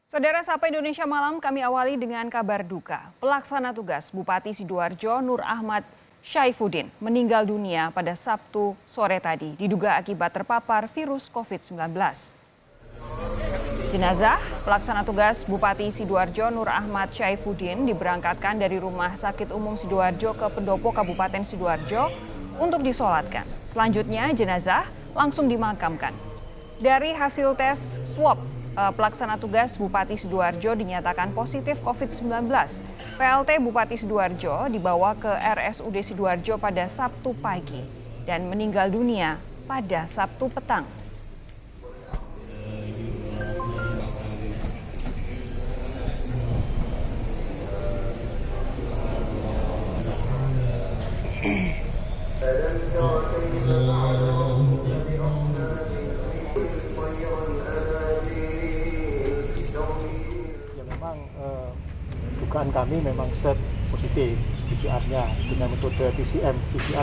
Saudara Sapa Indonesia Malam kami awali dengan kabar duka. Pelaksana tugas Bupati Sidoarjo Nur Ahmad Syaifuddin meninggal dunia pada Sabtu sore tadi diduga akibat terpapar virus COVID-19. Jenazah pelaksana tugas Bupati Sidoarjo Nur Ahmad Syaifuddin diberangkatkan dari Rumah Sakit Umum Sidoarjo ke Pendopo Kabupaten Sidoarjo untuk disolatkan. Selanjutnya jenazah langsung dimakamkan. Dari hasil tes swab, pelaksana tugas Bupati Sidoarjo dinyatakan positif COVID-19. PLT Bupati Sidoarjo dibawa ke RSUD Sidoarjo pada Sabtu pagi dan meninggal dunia pada Sabtu petang. Dugaan kami memang swab positif PCR-nya dengan metode PCR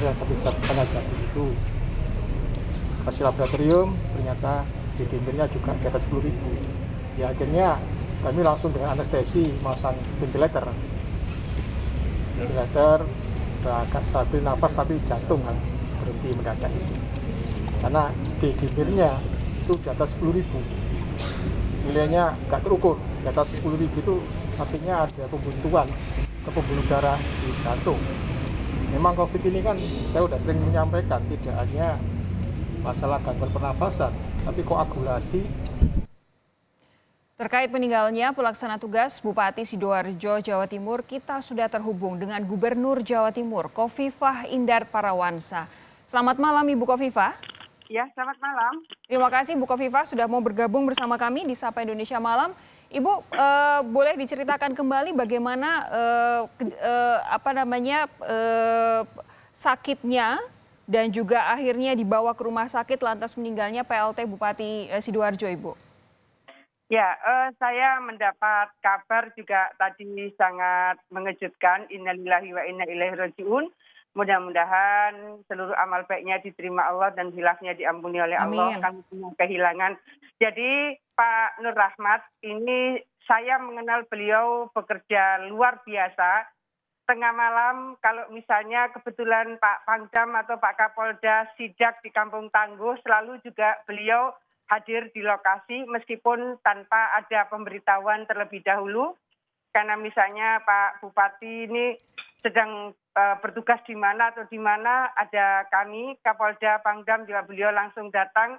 yang terbincang sangat jatuh itu. Hasil laboratorium ternyata dimernya juga di atas 10.000. Ya akhirnya kami langsung dengan anestesi masang ventilator udah agak stabil nafas tapi jantung kan berhenti mendadak itu. Karena dimernya itu di atas 10.000. Nilainya nggak terukur, di atas 10.000 itu artinya ada pembuntuan ke pembuluh darah di jantung. Memang COVID ini kan saya sudah sering menyampaikan tidak hanya masalah gangguan pernafasan, tapi koagulasi. Terkait meninggalnya pelaksana tugas Bupati Sidoarjo, Jawa Timur, kita sudah terhubung dengan Gubernur Jawa Timur, Khofifah Indar Parawansa. Selamat malam Ibu Khofifah. Ya, selamat malam. Terima kasih Bu Khofifah sudah mau bergabung bersama kami di Sapa Indonesia Malam. Ibu boleh diceritakan kembali bagaimana sakitnya dan juga akhirnya dibawa ke rumah sakit lantas meninggalnya PLT Bupati Sidoarjo, Ibu. Ya, saya mendapat kabar juga tadi sangat mengejutkan. Innalillahi wa inna ilaihi rajiun. Mudah-mudahan seluruh amal baiknya diterima Allah dan hilafnya diampuni oleh Allah. Kami punya kehilangan. Jadi Pak Nur Rahmat ini saya mengenal beliau bekerja luar biasa. Tengah malam kalau misalnya kebetulan Pak Pangdam atau Pak Kapolda sidak di Kampung Tangguh selalu juga beliau hadir di lokasi meskipun tanpa ada pemberitahuan terlebih dahulu. Karena misalnya Pak Bupati ini sedang bertugas di mana atau di mana ada kami, Kapolda, Pangdam juga beliau langsung datang.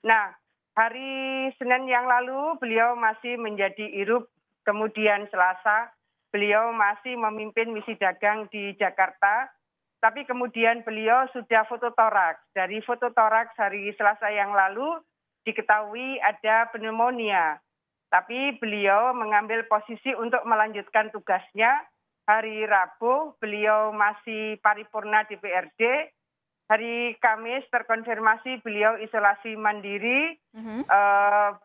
Nah, hari Senin yang lalu beliau masih menjadi Irub, kemudian Selasa beliau masih memimpin misi dagang di Jakarta. Tapi kemudian beliau sudah foto toraks. Dari foto toraks hari Selasa yang lalu diketahui ada pneumonia. Tapi beliau mengambil posisi untuk melanjutkan tugasnya. Hari Rabu beliau masih paripurna DPRD. Hari Kamis terkonfirmasi beliau isolasi mandiri.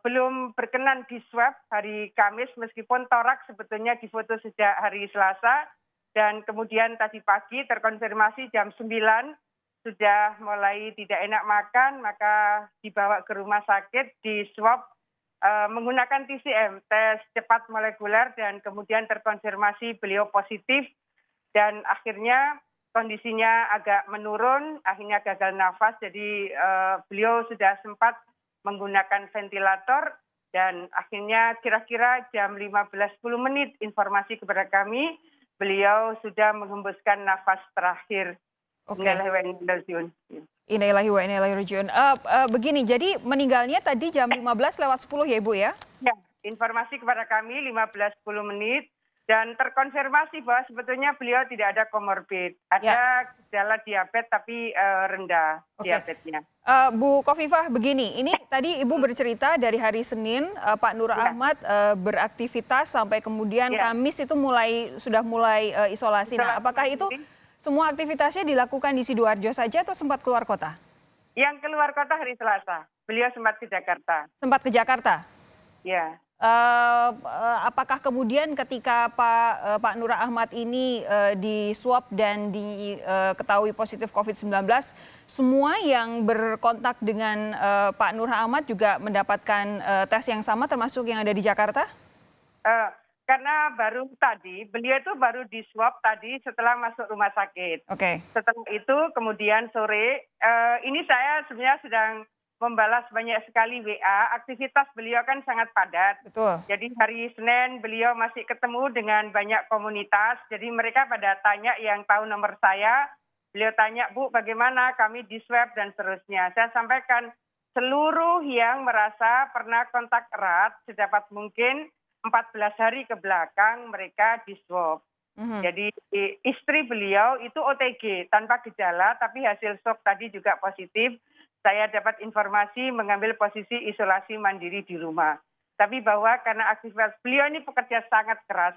Belum berkenan di swab hari Kamis meskipun toraks sebetulnya difoto sejak hari Selasa. Dan kemudian tadi pagi terkonfirmasi jam 9 sudah mulai tidak enak makan, maka dibawa ke rumah sakit, di swab menggunakan TCM, tes cepat molekuler, dan kemudian terkonfirmasi beliau positif dan akhirnya kondisinya agak menurun, akhirnya gagal nafas, jadi beliau sudah sempat menggunakan ventilator dan akhirnya kira-kira jam 15.10 informasi kepada kami, beliau sudah menghembuskan nafas terakhir. Innalillahi wa inna ilaihi rajiun. Begini, jadi meninggalnya tadi jam 15:10 ya Ibu ya? Ya, informasi kepada kami 15:10 dan terkonfirmasi bahwa sebetulnya beliau tidak ada komorbid. Ada gejala diabetes tapi rendah diabetesnya. Bu Khofifah begini, ini tadi Ibu bercerita dari hari Senin Pak Nur Ahmad beraktivitas sampai kemudian Kamis itu sudah mulai isolasi. Nah, apakah itu semua aktivitasnya dilakukan di Sidoarjo saja atau sempat keluar kota? Yang keluar kota hari Selasa. Beliau sempat ke Jakarta. Sempat ke Jakarta? Ya. Apakah kemudian ketika Pak Nur Ahmad ini diswab dan diketahui positif COVID-19, semua yang berkontak dengan Pak Nur Ahmad juga mendapatkan tes yang sama termasuk yang ada di Jakarta? Karena baru tadi, beliau itu baru di swab tadi setelah masuk rumah sakit. Oke. Setelah itu kemudian sore, ini saya sebenarnya sedang membalas banyak sekali WA, aktivitas beliau kan sangat padat. Betul. Jadi hari Senin beliau masih ketemu dengan banyak komunitas, jadi mereka pada tanya yang tahu nomor saya, beliau tanya, Bu bagaimana kami di swab dan seterusnya. Saya sampaikan seluruh yang merasa pernah kontak erat sedapat mungkin 14 hari ke belakang mereka di swab. Jadi istri beliau itu OTG tanpa gejala tapi hasil swab tadi juga positif. Saya dapat informasi mengambil posisi isolasi mandiri di rumah. Tapi bahwa karena aktivitas beliau ini pekerja sangat keras.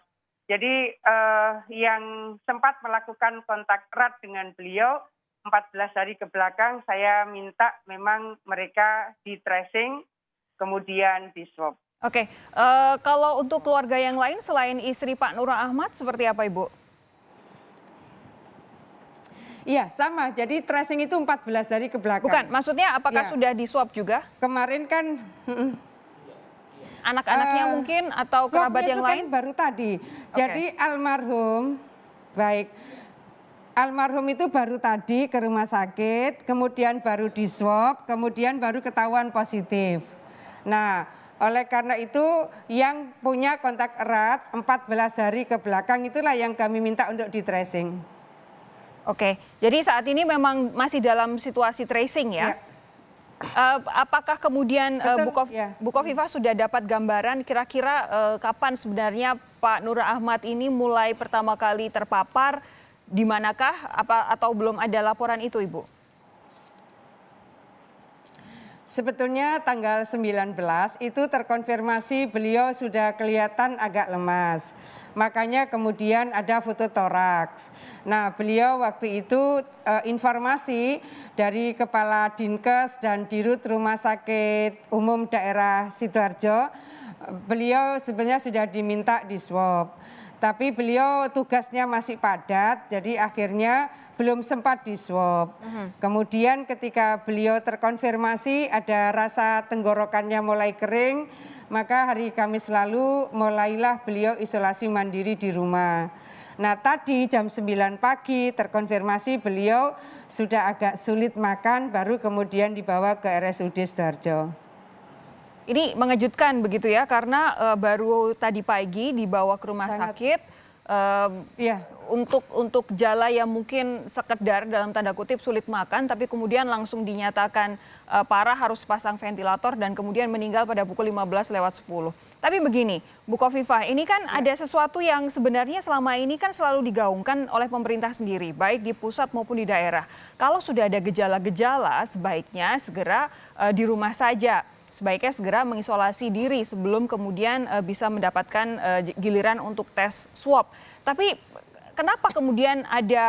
Jadi yang sempat melakukan kontak erat dengan beliau 14 hari ke belakang saya minta memang mereka di tracing kemudian di swab. Oke, kalau untuk keluarga yang lain selain istri Pak Nur Ahmad seperti apa Ibu? Iya, sama. Jadi tracing itu 14 hari ke belakang. Bukan, maksudnya apakah sudah di swab juga? Kemarin kan Anak-anaknya mungkin atau kerabat yang itu kan lain? baru tadi. Jadi almarhum itu baru tadi ke rumah sakit, kemudian baru di swab, kemudian baru ketahuan positif. Nah, oleh karena itu yang punya kontak erat 14 hari ke belakang itulah yang kami minta untuk di tracing. Oke, jadi saat ini memang masih dalam situasi tracing ya? Apakah kemudian Bu Khofifah sudah dapat gambaran kira-kira kapan sebenarnya Pak Nur Ahmad ini mulai pertama kali terpapar, di manakah atau belum ada laporan itu Ibu? Sebetulnya tanggal 19 itu terkonfirmasi beliau sudah kelihatan agak lemas. Makanya kemudian ada foto toraks. Nah, beliau waktu itu informasi dari Kepala Dinkes dan Dirut Rumah Sakit Umum Daerah Sidoarjo, beliau sebenarnya sudah diminta di swab. Tapi beliau tugasnya masih padat, jadi akhirnya belum sempat di swab. Kemudian ketika beliau terkonfirmasi ada rasa tenggorokannya mulai kering, maka hari Kamis lalu mulailah beliau isolasi mandiri di rumah. Nah tadi jam 9 pagi terkonfirmasi beliau sudah agak sulit makan, baru kemudian dibawa ke RSUD Sidoarjo. Ini mengejutkan begitu ya, karena baru tadi pagi dibawa ke rumah sakit untuk gejala yang mungkin sekedar dalam tanda kutip sulit makan, tapi kemudian langsung dinyatakan parah, harus pasang ventilator dan kemudian meninggal pada pukul 15:10. Tapi begini, Bu Khofifah, ini kan ada sesuatu yang sebenarnya selama ini kan selalu digaungkan oleh pemerintah sendiri, baik di pusat maupun di daerah. Kalau sudah ada gejala-gejala, sebaiknya segera di rumah saja. Sebaiknya segera mengisolasi diri sebelum kemudian bisa mendapatkan giliran untuk tes swab. Tapi kenapa kemudian ada,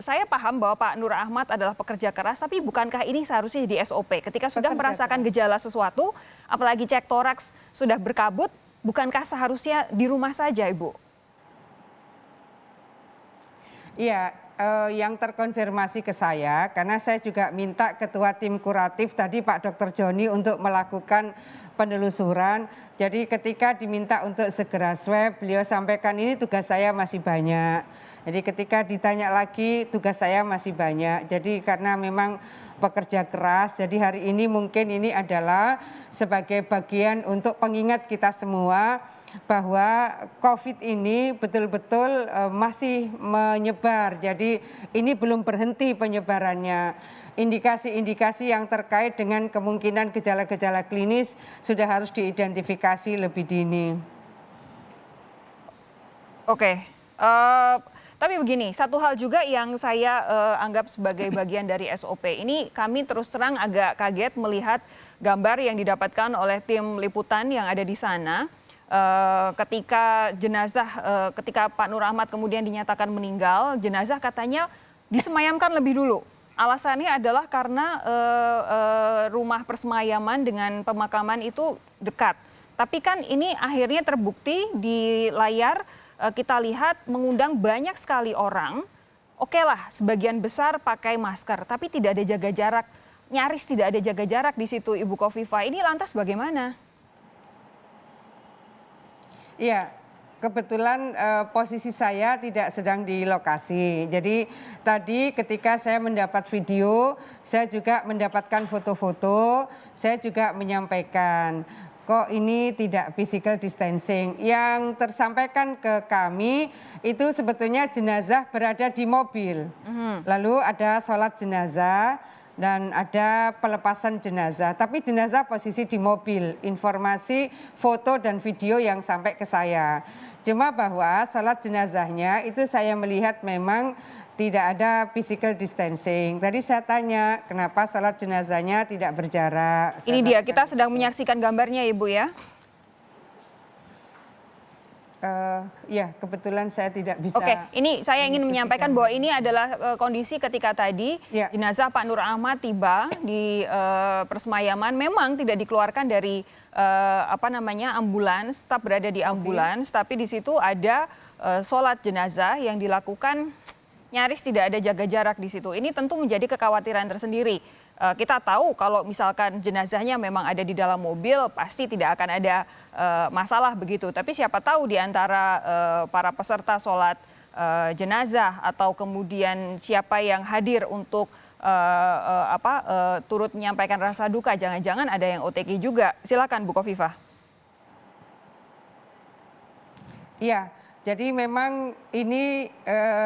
saya paham bahwa Pak Nur Ahmad adalah pekerja keras, tapi bukankah ini seharusnya di SOP? Ketika sudah merasakan gejala sesuatu, apalagi cek toraks sudah berkabut, bukankah seharusnya di rumah saja, Ibu? Iya, yang terkonfirmasi ke saya, karena saya juga minta Ketua Tim Kuratif tadi Pak Dr. Joni untuk melakukan penelusuran. Jadi ketika diminta untuk segera swab, beliau sampaikan ini tugas saya masih banyak. Jadi ketika ditanya lagi, tugas saya masih banyak. Jadi karena memang pekerja keras, jadi hari ini mungkin ini adalah sebagai bagian untuk pengingat kita semua bahwa COVID ini betul-betul masih menyebar. Jadi ini belum berhenti penyebarannya. Indikasi-indikasi yang terkait dengan kemungkinan gejala-gejala klinis sudah harus diidentifikasi lebih dini. Oke, tapi begini, satu hal juga yang saya anggap sebagai bagian dari SOP. Ini kami terus terang agak kaget melihat gambar yang didapatkan oleh tim liputan yang ada di sana. Ketika ketika Pak Nur Ahmad kemudian dinyatakan meninggal, jenazah katanya disemayamkan lebih dulu. Alasannya adalah karena rumah persemayaman dengan pemakaman itu dekat. Tapi kan ini akhirnya terbukti di layar, kita lihat mengundang banyak sekali orang. Oke lah, sebagian besar pakai masker, tapi tidak ada jaga jarak. Nyaris tidak ada jaga jarak di situ, Ibu Khofifah. Ini lantas bagaimana? Iya, kebetulan posisi saya tidak sedang di lokasi. Jadi tadi ketika saya mendapat video, saya juga mendapatkan foto-foto, saya juga menyampaikan kok ini tidak physical distancing. Yang tersampaikan ke kami itu sebetulnya jenazah berada di mobil. Lalu ada sholat jenazah dan ada pelepasan jenazah. Tapi jenazah posisi di mobil. Informasi, foto dan video yang sampai ke saya. Cuma bahwa sholat jenazahnya itu saya melihat memang tidak ada physical distancing. Tadi saya tanya kenapa sholat jenazahnya tidak berjarak. Ini dia, kita sedang menyaksikan gambarnya Ibu ya. Ya, kebetulan saya tidak bisa. Oke, ini saya ingin menyampaikan bahwa ini adalah kondisi ketika tadi jenazah Pak Nur Ahmad tiba di persemayaman, memang tidak dikeluarkan dari ambulans, tetap berada di ambulans, tapi di situ ada sholat jenazah yang dilakukan nyaris tidak ada jaga jarak di situ. Ini tentu menjadi kekhawatiran tersendiri. Kita tahu kalau misalkan jenazahnya memang ada di dalam mobil, pasti tidak akan ada masalah begitu. Tapi siapa tahu di antara para peserta sholat jenazah atau kemudian siapa yang hadir untuk turut menyampaikan rasa duka, jangan-jangan ada yang OTG juga. Silakan Bu Khofifah. Iya. Jadi memang ini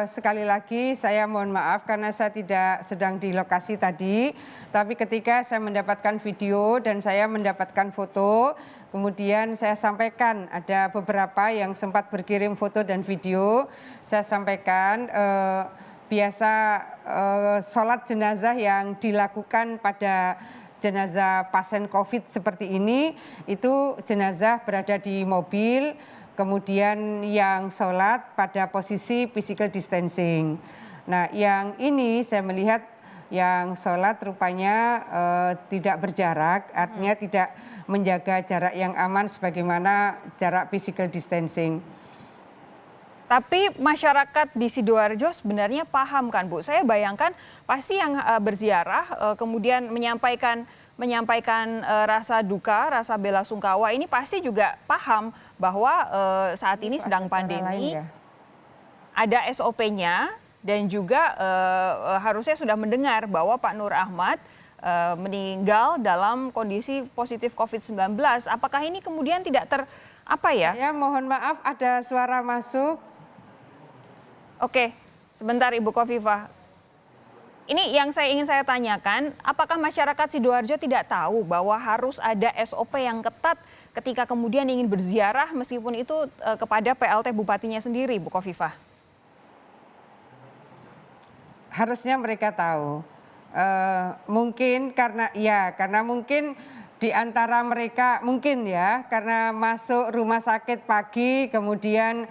sekali lagi saya mohon maaf karena saya tidak sedang di lokasi tadi. Tapi ketika saya mendapatkan video dan saya mendapatkan foto, kemudian saya sampaikan ada beberapa yang sempat berkirim foto dan video. Saya sampaikan biasa sholat jenazah yang dilakukan pada jenazah pasien COVID seperti ini, itu jenazah berada di mobil. Kemudian yang sholat pada posisi physical distancing. Nah yang ini saya melihat yang sholat rupanya tidak berjarak, artinya tidak menjaga jarak yang aman sebagaimana jarak physical distancing. Tapi masyarakat di Sidoarjo sebenarnya paham kan Bu? Saya bayangkan pasti yang berziarah kemudian menyampaikan rasa duka, rasa bela sungkawa ini pasti juga paham bahwa saat ini sedang pandemi, ada SOP-nya dan juga harusnya sudah mendengar bahwa Pak Nur Ahmad meninggal dalam kondisi positif COVID-19. Apakah ini kemudian tidak Ya mohon maaf ada suara masuk. Oke, sebentar Ibu Khofifah. Ini yang ingin saya tanyakan, apakah masyarakat Sidoarjo tidak tahu bahwa harus ada SOP yang ketat ketika kemudian ingin berziarah meskipun itu kepada PLT Bupatinya sendiri, Bu Khofifah? Harusnya mereka tahu. Mungkin karena mungkin di antara mereka mungkin ya karena masuk rumah sakit pagi kemudian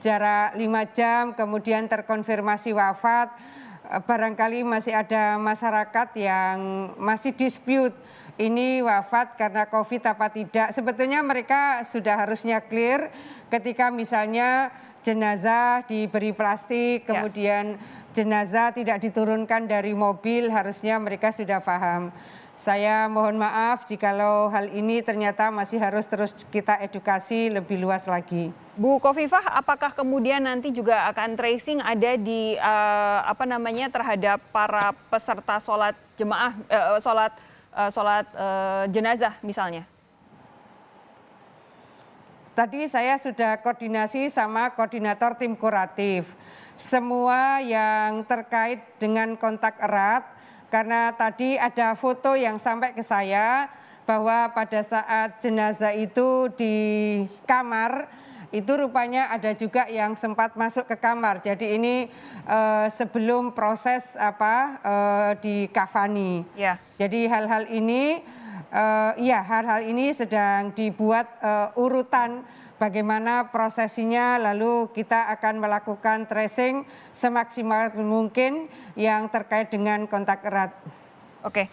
jarak 5 jam kemudian terkonfirmasi wafat. Barangkali masih ada masyarakat yang masih dispute ini wafat karena COVID apa tidak. Sebetulnya mereka sudah harusnya clear ketika misalnya jenazah diberi plastik, kemudian jenazah tidak diturunkan dari mobil, harusnya mereka sudah paham. Saya mohon maaf jikalau hal ini ternyata masih harus terus kita edukasi lebih luas lagi. Bu Khofifah, apakah kemudian nanti juga akan tracing ada di terhadap para peserta sholat jemaah, sholat jenazah misalnya? Tadi saya sudah koordinasi sama koordinator tim kuratif. Semua yang terkait dengan kontak erat, karena tadi ada foto yang sampai ke saya bahwa pada saat jenazah itu di kamar, itu rupanya ada juga yang sempat masuk ke kamar. Jadi ini sebelum proses dikafani. Ya. Jadi hal-hal ini sedang dibuat urutan bagaimana prosesinya, lalu kita akan melakukan tracing semaksimal mungkin yang terkait dengan kontak erat. Oke,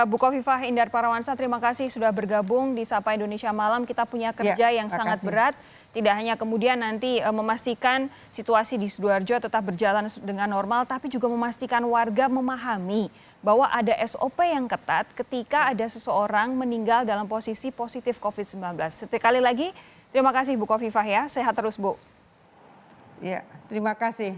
Bu Khofifah Indar Parawansa, terima kasih sudah bergabung di Sapa Indonesia Malam. Kita punya kerja yang sangat berat. Tidak hanya kemudian nanti memastikan situasi di Sidoarjo tetap berjalan dengan normal, tapi juga memastikan warga memahami bahwa ada SOP yang ketat ketika ada seseorang meninggal dalam posisi positif COVID-19. Sekali lagi, Terima kasih Bu Khofifah ya, sehat terus Bu. Ya, terima kasih.